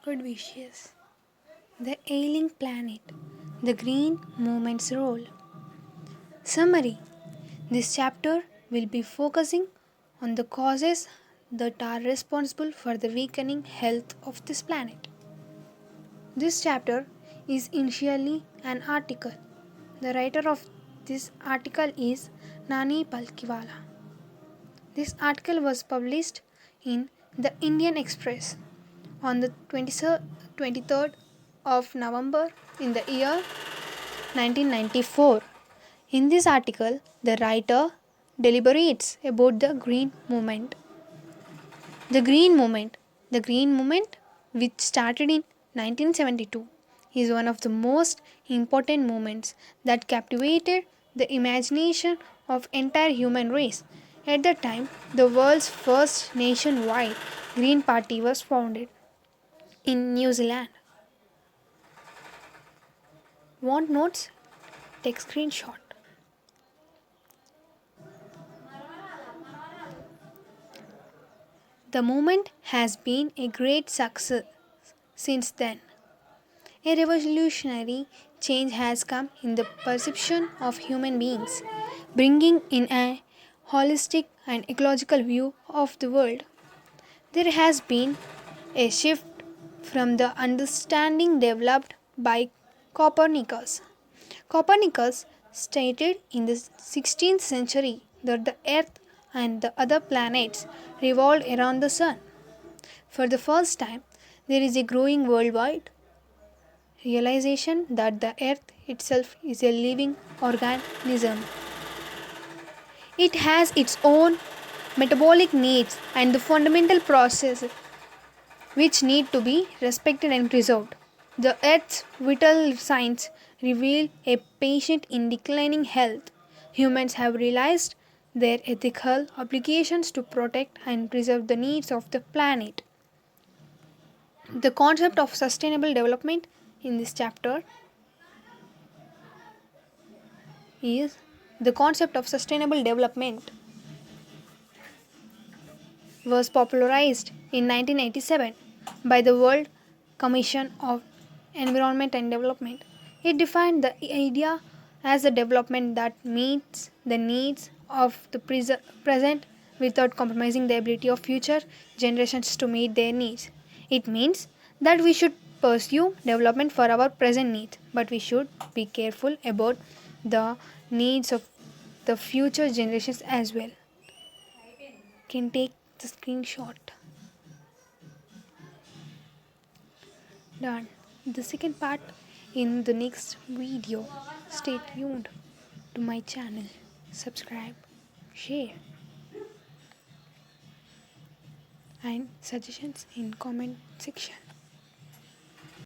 Good wishes. The Ailing Planet. The Green Movement's Role. Summary. This chapter will be focusing on the causes that are responsible for the weakening health of this planet. This chapter is initially an article. The writer of this article is Nani Palkiwala. This article was published in the Indian Express on the 23rd of November in the year 1994. In this article, the writer deliberates about the Green Movement. The Green Movement. The Green Movement, which started in 1972, is one of the most important movements that captivated the imagination of entire human race. At the time, the world's first nationwide Green Party was founded in New Zealand. Want notes? Take screenshot. The movement has been a great success since then. A revolutionary change has come in the perception of human beings, bringing in a holistic and ecological view of the world. There has been a shift from the understanding developed by Copernicus. Copernicus stated in the 16th century that the Earth and the other planets revolved around the Sun. For the first time, there is a growing worldwide realization that the Earth itself is a living organism. It has its own metabolic needs and the fundamental processes which need to be respected and preserved. The Earth's vital signs reveal a patient in declining health. Humans have realized their ethical obligations to protect and preserve the needs of the planet. The concept of sustainable development in this chapter is the concept of sustainable development was popularized in 1987 by the World Commission of Environment and Development. It defined the idea as a development that meets the needs of the present without compromising the ability of future generations to meet their needs. It means that we should pursue development for our present needs, but we should be careful about the needs of the future generations as well. Can take the screenshot. Done. The second part in the next video. Stay tuned to my channel. Subscribe, share, and suggestions in comment section.